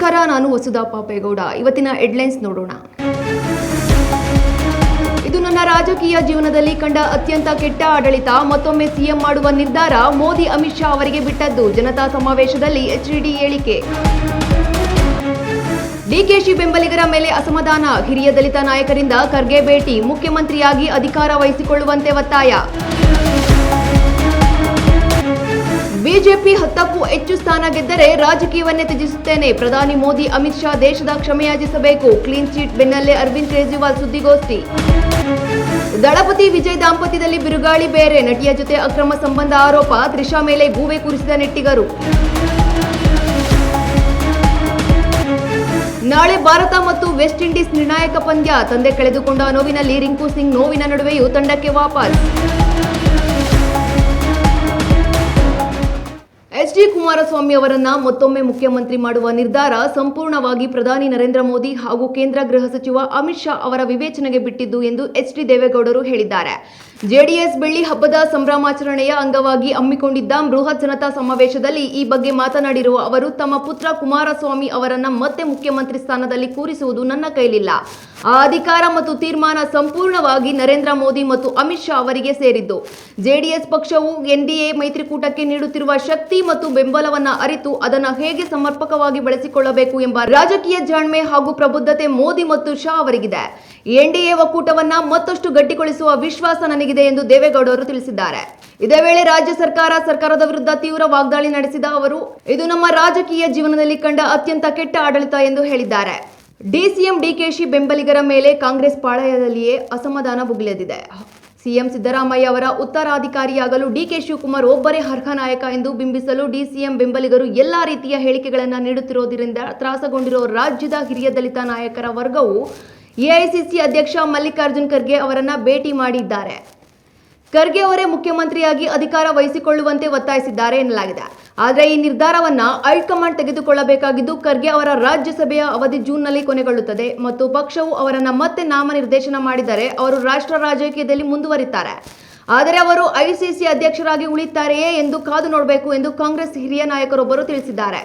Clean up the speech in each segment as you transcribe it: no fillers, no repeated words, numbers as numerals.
ನಮಸ್ಕಾರ, ನಾನು ವಸುಧಾ ಪಾಪೇಗೌಡ. ಇವತ್ತಿನ ಹೆಡ್ಲೈನ್ಸ್ ನೋಡೋಣ. ಇದು ನನ್ನ ರಾಜಕೀಯ ಜೀವನದಲ್ಲಿ ಕಂಡ ಅತ್ಯಂತ ಕೆಟ್ಟ ಆಡಳಿತ. ಮತ್ತೊಮ್ಮೆ ಸಿಎಂ ಮಾಡುವ ನಿರ್ಧಾರ ಮೋದಿ ಅಮಿತ್ ಶಾ ಅವರಿಗೆ ಬಿಟ್ಟದ್ದು. ಜನತಾ ಸಮಾವೇಶದಲ್ಲಿ ಎಚ್ಡಿಡಿ ಹೇಳಿಕೆ. ಡಿಕೆಶಿ ಬೆಂಬಲಿಗರ ಮೇಲೆ ಅಸಮಾಧಾನ. ಹಿರಿಯ ದಲಿತ ನಾಯಕರಿಂದ ಖರ್ಗೆ ಭೇಟಿ. ಮುಖ್ಯಮಂತ್ರಿಯಾಗಿ ಅಧಿಕಾರ ವಹಿಸಿಕೊಳ್ಳುವಂತೆ ಒತ್ತಾಯ. ಬಿಜೆಪಿ 10ಕ್ಕೂ ಹೆಚ್ಚು ಸ್ಥಾನ ಗೆದ್ದರೆ ರಾಜಕೀಯವನ್ನೇ ತ್ಯಜಿಸುತ್ತೇನೆ. ಪ್ರಧಾನಿ ಮೋದಿ ಅಮಿತ್ ಶಾ ದೇಶದ ಕ್ಷಮೆಯಾಚಿಸಬೇಕು. ಕ್ಲೀನ್ ಚೀಟ್ ಬೆನ್ನಲ್ಲೇ ಅರವಿಂದ್ ಕೇಜ್ರಿವಾಲ್ ಸುದ್ದಿಗೋಷ್ಠಿ. ದಳಪತಿ ವಿಜಯ್ ದಾಂಪತ್ಯದಲ್ಲಿ ಬಿರುಗಾಳಿ ಬೇರೆ. ನಟಿಯ ಜೊತೆ ಅಕ್ರಮ ಸಂಬಂಧ ಆರೋಪ. ತ್ರಿಷಾ ಮೇಲೆ ಗೂಬೆ ಕೂರಿಸಿದ ನೆಟ್ಟಿಗರು. ನಾಳೆ ಭಾರತ ಮತ್ತು ವೆಸ್ಟ್ ಇಂಡೀಸ್ ನಿರ್ಣಾಯಕ ಪಂದ್ಯ. ತಂದೆ ಕಳೆದುಕೊಂಡ ನೋವಿನಲ್ಲಿ ರಿಂಕು ಸಿಂಗ್ ನೋವಿನ ನಡುವೆಯೂ ತಂಡಕ್ಕೆ ವಾಪಸ್. ಎಚ್.ಡಿ. ಕುಮಾರಸ್ವಾಮಿ ಅವರನ್ನ ಮತ್ತೊಮ್ಮೆ ಮುಖ್ಯಮಂತ್ರಿ ಮಾಡುವ ನಿರ್ಧಾರ ಸಂಪೂರ್ಣವಾಗಿ ಪ್ರಧಾನಿ ನರೇಂದ್ರ ಮೋದಿ ಹಾಗೂ ಕೇಂದ್ರ ಗೃಹ ಸಚಿವ ಅಮಿತ್ ಶಾ ಅವರ ವಿವೇಚನೆಗೆ ಬಿಟ್ಟಿದ್ದು ಎಂದು ಎಚ್.ಡಿ. ದೇವೇಗೌಡರು ಹೇಳಿದ್ದಾರೆ. ಜೆಡಿಎಸ್ ಬೆಳ್ಳಿ ಹಬ್ಬದ ಸಂಭ್ರಮಾಚರಣೆಯ ಅಂಗವಾಗಿ ಹಮ್ಮಿಕೊಂಡಿದ್ದ ಬೃಹತ್ ಜನತಾ ಸಮಾವೇಶದಲ್ಲಿ ಈ ಬಗ್ಗೆ ಮಾತನಾಡಿರುವ ಅವರು, ತಮ್ಮ ಪುತ್ರ ಕುಮಾರಸ್ವಾಮಿ ಅವರನ್ನ ಮತ್ತೆ ಮುಖ್ಯಮಂತ್ರಿ ಸ್ಥಾನದಲ್ಲಿ ಕೂರಿಸುವುದು ನನ್ನ ಕೈಲಿಲ್ಲ. ಆ ಅಧಿಕಾರ ಮತ್ತು ತೀರ್ಮಾನ ಸಂಪೂರ್ಣವಾಗಿ ನರೇಂದ್ರ ಮೋದಿ ಮತ್ತು ಅಮಿತ್ ಶಾ ಅವರಿಗೆ ಸೇರಿದ್ದು. ಜೆಡಿಎಸ್ ಪಕ್ಷವು ಎನ್ಡಿಎ ಮೈತ್ರಿಕೂಟಕ್ಕೆ ನೀಡುತ್ತಿರುವ ಶಕ್ತಿ ಮತ್ತು ಬೆಂಬಲವನ್ನ ಅರಿತು ಅದನ್ನು ಹೇಗೆ ಸಮರ್ಪಕವಾಗಿ ಬಳಸಿಕೊಳ್ಳಬೇಕು ಎಂಬ ರಾಜಕೀಯ ಜಾಣ್ಮೆ ಹಾಗೂ ಪ್ರಬುದ್ಧತೆ ಮೋದಿ ಮತ್ತು ಶಾ ಅವರಿಗಿದೆ. ಎನ್ಡಿಎ ಒಕ್ಕೂಟವನ್ನ ಮತ್ತಷ್ಟು ಗಟ್ಟಿಗೊಳಿಸುವ ವಿಶ್ವಾಸ ನನಗಿದೆ ಎಂದು ದೇವೇಗೌಡರು ತಿಳಿಸಿದ್ದಾರೆ. ಇದೇ ವೇಳೆ ರಾಜ್ಯ ಸರ್ಕಾರದ ವಿರುದ್ಧ ತೀವ್ರ ವಾಗ್ದಾಳಿ ನಡೆಸಿದ ಅವರು, ಇದು ನಮ್ಮ ರಾಜಕೀಯ ಜೀವನದಲ್ಲಿ ಕಂಡ ಅತ್ಯಂತ ಕೆಟ್ಟ ಆಡಳಿತ ಎಂದು ಹೇಳಿದ್ದಾರೆ. ಡಿಸಿಎಂ ಡಿಕೆಶಿ ಬೆಂಬಲಿಗರ ಮೇಲೆ ಕಾಂಗ್ರೆಸ್ ಪಾಳಯದಲ್ಲಿಯೇ ಅಸಮಾಧಾನ ಭುಗಿಲೆದಿದೆ. ಸಿಎಂ ಸಿದ್ದರಾಮಯ್ಯ ಅವರ ಉತ್ತರಾಧಿಕಾರಿಯಾಗಲು ಡಿಕೆ ಶಿವಕುಮಾರ್ ಒಬ್ಬರೇ ಅರ್ಹ ನಾಯಕ ಎಂದು ಬಿಂಬಿಸಲು ಡಿಸಿಎಂ ಬೆಂಬಲಿಗರು ಎಲ್ಲಾ ರೀತಿಯ ಹೇಳಿಕೆಗಳನ್ನು ನೀಡುತ್ತಿರುವುದರಿಂದ ತ್ರಾಸಗೊಂಡಿರುವ ರಾಜ್ಯದ ಹಿರಿಯ ದಲಿತ ನಾಯಕರ ವರ್ಗವು ಎಐಸಿಸಿ ಅಧ್ಯಕ್ಷ ಮಲ್ಲಿಕಾರ್ಜುನ್ ಖರ್ಗೆ ಅವರನ್ನ ಭೇಟಿ ಮಾಡಿದ್ದಾರೆ. ಖರ್ಗೆ ಅವರೇ ಮುಖ್ಯಮಂತ್ರಿಯಾಗಿ ಅಧಿಕಾರ ವಹಿಸಿಕೊಳ್ಳುವಂತೆ ಒತ್ತಾಯಿಸಿದ್ದಾರೆ ಎನ್ನಲಾಗಿದೆ. ಆದರೆ ಈ ನಿರ್ಧಾರವನ್ನ ಹೈಕಮಾಂಡ್ ತೆಗೆದುಕೊಳ್ಳಬೇಕಾಗಿದ್ದು, ಖರ್ಗೆ ಅವರ ರಾಜ್ಯಸಭೆಯ ಅವಧಿ ಜೂನ್ನಲ್ಲಿ ಕೊನೆಗೊಳ್ಳುತ್ತದೆ ಮತ್ತು ಪಕ್ಷವು ಅವರನ್ನ ಮತ್ತೆ ನಾಮನಿರ್ದೇಶನ ಮಾಡಿದರೆ ಅವರು ರಾಷ್ಟ್ರ ರಾಜಕೀಯದಲ್ಲಿ ಮುಂದುವರಿತಾರೆ. ಆದರೆ ಅವರು ಐಸಿಸಿ ಅಧ್ಯಕ್ಷರಾಗಿ ಉಳಿಯುತ್ತಾರೆಯೇ ಎಂದು ಕಾದು ನೋಡಬೇಕು ಎಂದು ಕಾಂಗ್ರೆಸ್ ಹಿರಿಯ ನಾಯಕರೊಬ್ಬರು ತಿಳಿಸಿದ್ದಾರೆ.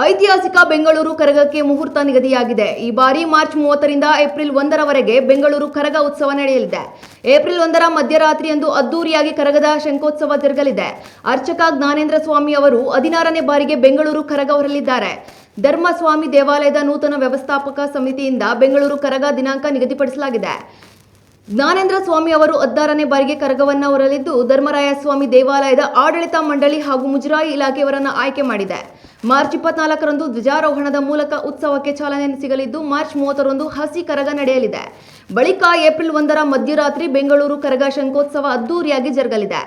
ಐತಿಹಾಸಿಕ ಬೆಂಗಳೂರು ಕರಗಕ್ಕೆ ಮುಹೂರ್ತ ನಿಗದಿಯಾಗಿದೆ. ಈ ಬಾರಿ ಮಾರ್ಚ್ 30ರಿಂದ ಏಪ್ರಿಲ್ 1ರವರೆಗೆ ಬೆಂಗಳೂರು ಕರಗ ಉತ್ಸವ ನಡೆಯಲಿದೆ. ಏಪ್ರಿಲ್ 1ರ ಮಧ್ಯರಾತ್ರಿಯಂದು ಅದ್ದೂರಿಯಾಗಿ ಕರಗದ ಶಂಖೋತ್ಸವ ಜರುಗಲಿದೆ. ಅರ್ಚಕ ಜ್ಞಾನೇಂದ್ರ ಸ್ವಾಮಿ ಅವರು 16ನೇ ಬಾರಿಗೆ ಬೆಂಗಳೂರು ಕರಗ ಹೊರಲಿದ್ದಾರೆ. ಧರ್ಮಸ್ವಾಮಿ ದೇವಾಲಯದ ನೂತನ ವ್ಯವಸ್ಥಾಪಕ ಸಮಿತಿಯಿಂದ ಬೆಂಗಳೂರು ಕರಗ ದಿನಾಂಕ ನಿಗದಿಪಡಿಸಲಾಗಿದೆ. ಜ್ಞಾನೇಂದ್ರ ಸ್ವಾಮಿ ಅವರು 16ನೇ ಬಾರಿಗೆ ಕರಗವನ್ನ ಹೊರಲಿದ್ದು, ಧರ್ಮರಾಯ ಸ್ವಾಮಿ ದೇವಾಲಯದ ಆಡಳಿತ ಮಂಡಳಿ ಹಾಗೂ ಮುಜರಾಯಿ ಇಲಾಖೆಯವರನ್ನು ಆಯ್ಕೆ ಮಾಡಿದೆ. ಮಾರ್ಚ್ 24ರಂದು ಧ್ವಜಾರೋಹಣದ ಮೂಲಕ ಉತ್ಸವಕ್ಕೆ ಚಾಲನೆ ಸಿಗಲಿದ್ದು, ಮಾರ್ಚ್ 30ರಂದು ಹಸಿ ಕರಗ ನಡೆಯಲಿದೆ. ಬಳಿಕ ಏಪ್ರಿಲ್ 1ರ ಮಧ್ಯರಾತ್ರಿ ಬೆಂಗಳೂರು ಕರಗ ಶಂಖೋತ್ಸವ ಅದ್ದೂರಿಯಾಗಿ ಜರುಗಲಿದೆ.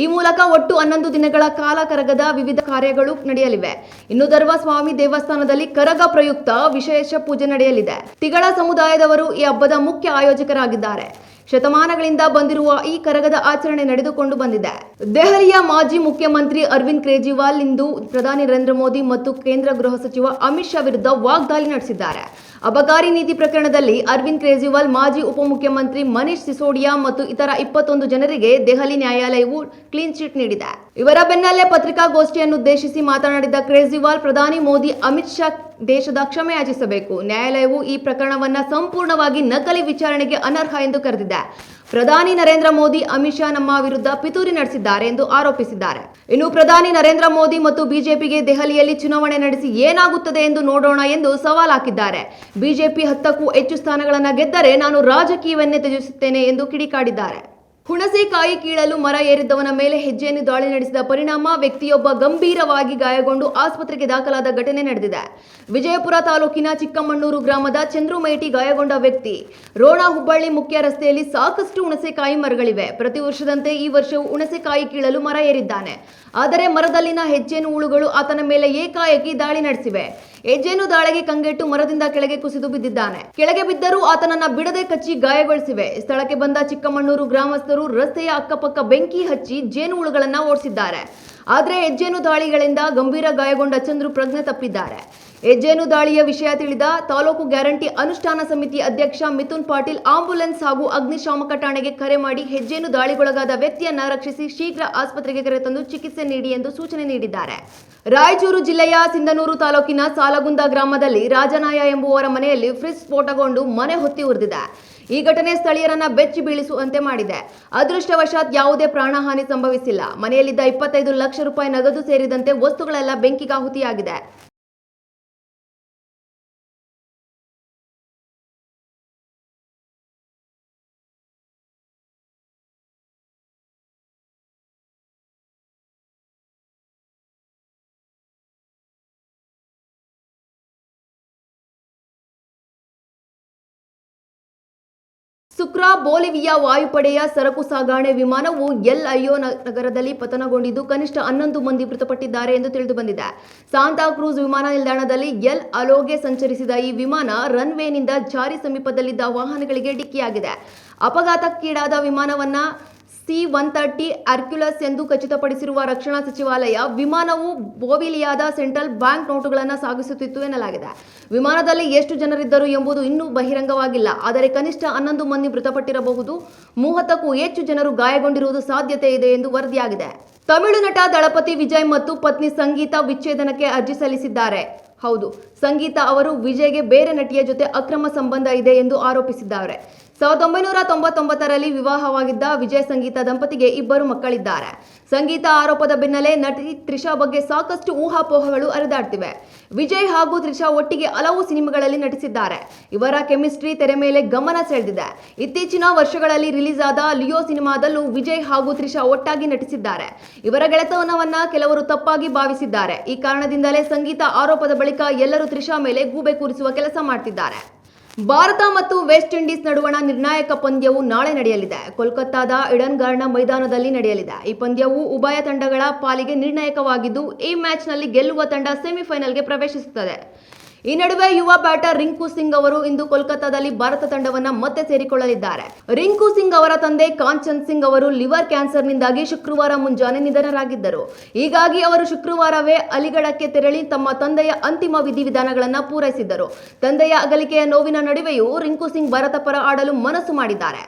ಈ ಮೂಲಕ ಒಟ್ಟು 11 ದಿನಗಳ ಕಾಲ ಕರಗದ ವಿವಿಧ ಕಾರ್ಯಗಳು ನಡೆಯಲಿವೆ. ಇನ್ನು ಧರ್ಮಸ್ವಾಮಿ ದೇವಸ್ಥಾನದಲ್ಲಿ ಕರಗ ಪ್ರಯುಕ್ತ ವಿಶೇಷ ಪೂಜೆ ನಡೆಯಲಿದೆ. ತಿಗಳ ಸಮುದಾಯದವರು ಈ ಹಬ್ಬದ ಮುಖ್ಯ ಆಯೋಜಕರಾಗಿದ್ದಾರೆ. ಶತಮಾನಗಳಿಂದ ಬಂದಿರುವ ಈ ಕರಗದ ಆಚರಣೆ ನಡೆದುಕೊಂಡು ಬಂದಿದೆ. ದೆಹಲಿಯ ಮಾಜಿ ಮುಖ್ಯಮಂತ್ರಿ ಅರವಿಂದ್ ಕೇಜ್ರಿವಾಲ್ ಇಂದು ಪ್ರಧಾನಿ ನರೇಂದ್ರ ಮೋದಿ ಮತ್ತು ಕೇಂದ್ರ ಗೃಹ ಸಚಿವ ಅಮಿತ್ ಶಾ ವಿರುದ್ಧ ವಾಗ್ದಾಳಿ ನಡೆಸಿದ್ದಾರೆ. ಅಬಕಾರಿ ನೀತಿ ಪ್ರಕರಣದಲ್ಲಿ ಅರವಿಂದ್ ಕೇಜ್ರಿವಾಲ್, ಮಾಜಿ ಉಪಮುಖ್ಯಮಂತ್ರಿ ಮನೀಶ್ ಸಿಸೋಡಿಯಾ ಮತ್ತು ಇತರ 21 ಜನರಿಗೆ ದೆಹಲಿ ನ್ಯಾಯಾಲಯವು ಕ್ಲೀನ್ ಚಿಟ್ ನೀಡಿದೆ. ಇವರ ಬೆನ್ನಲ್ಲೇ ಪತ್ರಿಕಾಗೋಷ್ಠಿಯನ್ನುದ್ದೇಶಿಸಿ ಮಾತನಾಡಿದ ಕೇಜ್ರಿವಾಲ್, ಪ್ರಧಾನಿ ಮೋದಿ ಅಮಿತ್ ಶಾ ದೇಶದ ಕ್ಷಮೆಯಾಚಿಸಬೇಕು. ನ್ಯಾಯಾಲಯವು ಈ ಪ್ರಕರಣವನ್ನ ಸಂಪೂರ್ಣವಾಗಿ ನಕಲಿ ವಿಚಾರಣೆಗೆ ಅನರ್ಹ ಎಂದು ಕರೆದಿದೆ. ಪ್ರಧಾನಿ ನರೇಂದ್ರ ಮೋದಿ ಅಮಿತ್ ಶಾ ನಮ್ಮ ವಿರುದ್ಧ ಪಿತೂರಿ ನಡೆಸಿದ್ದಾರೆ ಎಂದು ಆರೋಪಿಸಿದ್ದಾರೆ. ಇನ್ನು ಪ್ರಧಾನಿ ನರೇಂದ್ರ ಮೋದಿ ಮತ್ತು ಬಿಜೆಪಿಗೆ ದೆಹಲಿಯಲ್ಲಿ ಚುನಾವಣೆ ನಡೆಸಿ ಏನಾಗುತ್ತದೆ ಎಂದು ನೋಡೋಣ ಎಂದು ಸವಾಲ್ ಹಾಕಿದ್ದಾರೆ. ಬಿಜೆಪಿ 10ಕ್ಕೂ ಹೆಚ್ಚು ಸ್ಥಾನಗಳನ್ನು ಗೆದ್ದರೆ ನಾನು ರಾಜಕೀಯವನ್ನೇ ತ್ಯಜಿಸುತ್ತೇನೆ ಎಂದು ಕಿಡಿಕಾಡಿದ್ದಾರೆ. ಹುಣಸೆಕಾಯಿ ಕೀಳಲು ಮರ ಏರಿದ್ದವನ ಮೇಲೆ ಹೆಜ್ಜೆಯನ್ನು ದಾಳಿ ನಡೆಸಿದ ಪರಿಣಾಮ ವ್ಯಕ್ತಿಯೊಬ್ಬ ಗಂಭೀರವಾಗಿ ಗಾಯಗೊಂಡು ಆಸ್ಪತ್ರೆಗೆ ದಾಖಲಾದ ಘಟನೆ ನಡೆದಿದೆ. ವಿಜಯಪುರ ತಾಲೂಕಿನ ಚಿಕ್ಕಮಣ್ಣೂರು ಗ್ರಾಮದ ಚಂದ್ರುಮೇಟಿ ಗಾಯಗೊಂಡ ವ್ಯಕ್ತಿ ರೋಣ ಹುಬ್ಬಳ್ಳಿ ಮುಖ್ಯ ರಸ್ತೆಯಲ್ಲಿ ಸಾಕಷ್ಟು ಹುಣಸೆಕಾಯಿ ಮರಗಳಿವೆ. ಪ್ರತಿ ವರ್ಷದಂತೆ ಈ ವರ್ಷವೂ ಹುಣಸೆಕಾಯಿ ಕೀಳಲು ಮರ ಏರಿದ್ದಾನೆ. ಆದರೆ ಮರದಲ್ಲಿನ ಹೆಜ್ಜೆನು ಹುಳುಗಳು ಆತನ ಮೇಲೆ ಏಕಾಏಕಿ ದಾಳಿ ನಡೆಸಿವೆ. ಹೆಜ್ಜೆನು ದಾಳಿಗೆ ಕಂಗೆಟ್ಟು ಮರದಿಂದ ಕೆಳಗೆ ಕುಸಿದು ಬಿದ್ದಿದ್ದಾನೆ. ಕೆಳಗೆ ಬಿದ್ದರೂ ಆತನನ್ನ ಬಿಡದೆ ಕಚ್ಚಿ ಗಾಯಗೊಳಿಸಿವೆ. ಸ್ಥಳಕ್ಕೆ ಬಂದ ಚಿಕ್ಕಮಣ್ಣೂರು ಗ್ರಾಮಸ್ಥರು ರಸ್ತೆಯ ಅಕ್ಕಪಕ್ಕ ಬೆಂಕಿ ಹಚ್ಚಿ ಜೇನುಹುಳುಗಳನ್ನ ಓಡಿಸಿದ್ದಾರೆ. ಆದರೆ ಹೆಜ್ಜೇನು ದಾಳಿಗಳಿಂದ ಗಂಭೀರ ಗಾಯಗೊಂಡ ಚಂದ್ರು ಪ್ರಜ್ಞೆ ತಪ್ಪಿದ್ದಾರೆ. ಹೆಜ್ಜೇನು ದಾಳಿಯ ವಿಷಯ ತಿಳಿದ ತಾಲೂಕು ಗ್ಯಾರಂಟಿ ಅನುಷ್ಠಾನ ಸಮಿತಿ ಅಧ್ಯಕ್ಷ ಮಿಥುನ್ ಪಾಟೀಲ್ ಆಂಬ್ಯುಲೆನ್ಸ್ ಹಾಗೂ ಅಗ್ನಿಶಾಮಕ ಠಾಣೆಗೆ ಕರೆ ಮಾಡಿ ಹೆಜ್ಜೇನು ದಾಳಿಗೊಳಗಾದ ವ್ಯಕ್ತಿಯನ್ನ ರಕ್ಷಿಸಿ ಶೀಘ್ರ ಆಸ್ಪತ್ರೆಗೆ ಕರೆತಂದು ಚಿಕಿತ್ಸೆ ನೀಡಿ ಎಂದು ಸೂಚನೆ ನೀಡಿದ್ದಾರೆ. ರಾಯಚೂರು ಜಿಲ್ಲೆಯ ಸಿಂಧನೂರು ತಾಲೂಕಿನ ಸಾಲಗುಂದ ಗ್ರಾಮದಲ್ಲಿ ರಾಜನಾಯ ಎಂಬುವರ ಮನೆಯಲ್ಲಿ ಫ್ರಿಜ್ ಸ್ಫೋಟಗೊಂಡು ಮನೆ ಹೊತ್ತಿ ಉರಿದಿದೆ. ಈ ಘಟನೆ ಸ್ಥಳೀಯರನ್ನ ಬೆಚ್ಚಿ ಬೀಳಿಸುವಂತೆ ಮಾಡಿದೆ. ಅದೃಷ್ಟವಶಾತ್ ಯಾವುದೇ ಪ್ರಾಣಹಾನಿ ಸಂಭವಿಸಿಲ್ಲ. ಮನೆಯಲ್ಲಿದ್ದ 25 ಲಕ್ಷ ರೂಪಾಯಿ ನಗದು ಸೇರಿದಂತೆ ವಸ್ತುಗಳೆಲ್ಲ ಬೆಂಕಿಗಾಹುತಿಯಾಗಿದೆ. ಸುಕ್ರ ಬೋಲಿವಿಯಾ ವಾಯುಪಡೆಯ ಸರಕು ಸಾಗಣೆ ವಿಮಾನವು ಎಲ್ ಅಯ್ಯೋ ನಗರದಲ್ಲಿ ಪತನಗೊಂಡಿದ್ದು ಕನಿಷ್ಠ 11 ಮಂದಿ ಮೃತಪಟ್ಟಿದ್ದಾರೆ ಎಂದು ತಿಳಿದುಬಂದಿದೆ. ಸಾಂತಾ ಕ್ರೂಜ್ ವಿಮಾನ ನಿಲ್ದಾಣದಲ್ಲಿ ಎಲ್ ಅಲೋಗೆ ಸಂಚರಿಸಿದ ಈ ವಿಮಾನ ರನ್ವೇನಿಂದ ಜಾರಿ ಸಮೀಪದಲ್ಲಿದ್ದ ವಾಹನಗಳಿಗೆ ಡಿಕ್ಕಿಯಾಗಿದೆ. ಅಪಘಾತಕ್ಕೀಡಾದ ವಿಮಾನವನ್ನ C-130 ಹರ್ಕ್ಯುಲಸ್ ಎಂದು ಖಚಿತಪಡಿಸಿರುವ ರಕ್ಷಣಾ ಸಚಿವಾಲಯ, ವಿಮಾನವು ಬೋವಿಲಿಯಾದ ಸೆಂಟ್ರಲ್ ಬ್ಯಾಂಕ್ ನೋಟುಗಳನ್ನು ಸಾಗಿಸುತ್ತಿತ್ತು ಎನ್ನಲಾಗಿದೆ. ವಿಮಾನದಲ್ಲಿ ಎಷ್ಟು ಜನರಿದ್ದರು ಎಂಬುದು ಇನ್ನೂ ಬಹಿರಂಗವಾಗಿಲ್ಲ. ಆದರೆ ಕನಿಷ್ಠ 11 ಮಂದಿ ಮೃತಪಟ್ಟಿರಬಹುದು, 30ಕ್ಕೂ ಹೆಚ್ಚು ಜನರು ಗಾಯಗೊಂಡಿರುವುದು ಸಾಧ್ಯತೆ ಇದೆ ಎಂದು ವರದಿಯಾಗಿದೆ. ತಮಿಳು ನಟ ದಳಪತಿ ವಿಜಯ್ ಮತ್ತು ಪತ್ನಿ ಸಂಗೀತಾ ವಿಚ್ಛೇದನಕ್ಕೆ ಅರ್ಜಿ ಸಲ್ಲಿಸಿದ್ದಾರೆ. ಹೌದು, ಸಂಗೀತಾ ಅವರು ವಿಜಯ್ಗೆ ಬೇರೆ ನಟಿಯ ಜೊತೆ ಅಕ್ರಮ ಸಂಬಂಧ ಇದೆ ಎಂದು ಆರೋಪಿಸಿದ್ದಾರೆ. 1999ರಲ್ಲಿ ವಿವಾಹವಾಗಿದ್ದ ವಿಜಯ್ ಸಂಗೀತಾ ದಂಪತಿಗೆ 2 ಮಕ್ಕಳಿದ್ದಾರೆ. ಸಂಗೀತಾ ಆರೋಪದ ಬೆನ್ನಲ್ಲೇ ನಟಿ ತ್ರಿಷಾ ಬಗ್ಗೆ ಸಾಕಷ್ಟು ಊಹಾಪೋಹಗಳು ಹರಿದಾಡ್ತಿವೆ. ವಿಜಯ್ ಹಾಗೂ ತ್ರಿಷಾ ಒಟ್ಟಿಗೆ ಹಲವು ಸಿನಿಮಾಗಳಲ್ಲಿ ನಟಿಸಿದ್ದಾರೆ. ಇವರ ಕೆಮಿಸ್ಟ್ರಿ ತೆರೆ ಮೇಲೆ ಗಮನ ಸೆಳೆದಿದೆ. ಇತ್ತೀಚಿನ ವರ್ಷಗಳಲ್ಲಿ ರಿಲೀಸ್ ಆದ ಲಿಯೋ ಸಿನಿಮಾದಲ್ಲೂ ವಿಜಯ್ ಹಾಗೂ ತ್ರಿಷಾ ಒಟ್ಟಾಗಿ ನಟಿಸಿದ್ದಾರೆ. ಇವರ ಗೆಳೆತನವನ್ನ ಕೆಲವರು ತಪ್ಪಾಗಿ ಭಾವಿಸಿದ್ದಾರೆ. ಈ ಕಾರಣದಿಂದಲೇ ಸಂಗೀತಾ ಆರೋಪದ ಬಳಿಕ ಎಲ್ಲರೂ ತ್ರಿಷಾ ಮೇಲೆ ಗೂಬೆ ಕೂರಿಸುವ ಕೆಲಸ ಮಾಡ್ತಿದ್ದಾರೆ. ಭಾರತ ಮತ್ತು ವೆಸ್ಟ್ ಇಂಡೀಸ್ ನಡುವಣ ನಿರ್ಣಾಯಕ ಪಂದ್ಯವು ನಾಳೆ ನಡೆಯಲಿದೆ. ಕೋಲ್ಕತ್ತಾದ ಈಡನ್ ಗಾರ್ಡನ್ ಮೈದಾನದಲ್ಲಿ ನಡೆಯಲಿದೆ. ಈ ಪಂದ್ಯವು ಉಭಯ ತಂಡಗಳ ಪಾಲಿಗೆ ನಿರ್ಣಾಯಕವಾಗಿದ್ದು, ಈ ಮ್ಯಾಚ್ನಲ್ಲಿ ಗೆಲ್ಲುವ ತಂಡ ಸೆಮಿಫೈನಲ್ಗೆ ಪ್ರವೇಶಿಸುತ್ತದೆ. ಈ ನಡುವೆ ಯುವ ಬ್ಯಾಟರ್ ರಿಂಕು ಸಿಂಗ್ ಅವರು ಇಂದು ಕೋಲ್ಕತ್ತಾದಲ್ಲಿ ಭಾರತ ತಂಡವನ್ನ ಮತ್ತೆ ಸೇರಿಕೊಳ್ಳಲಿದ್ದಾರೆ. ರಿಂಕು ಸಿಂಗ್ ಅವರ ತಂದೆ ಕಾಂಚನ್ ಸಿಂಗ್ ಅವರು ಲಿವರ್ ಕ್ಯಾನ್ಸರ್ನಿಂದಾಗಿ ಶುಕ್ರವಾರ ಮುಂಜಾನೆ ನಿಧನರಾಗಿದ್ದರು. ಹೀಗಾಗಿ ಅವರು ಶುಕ್ರವಾರವೇ ಅಲಿಗಢಕ್ಕೆ ತೆರಳಿ ತಮ್ಮ ತಂದೆಯ ಅಂತಿಮ ವಿಧಿವಿಧಾನಗಳನ್ನು ಪೂರೈಸಿದ್ದರು. ತಂದೆಯ ಅಗಲಿಕೆಯ ನೋವಿನ ನಡುವೆಯೂ ರಿಂಕು ಸಿಂಗ್ ಭಾರತ ಪರ ಆಡಲು ಮನಸ್ಸು ಮಾಡಿದ್ದಾರೆ.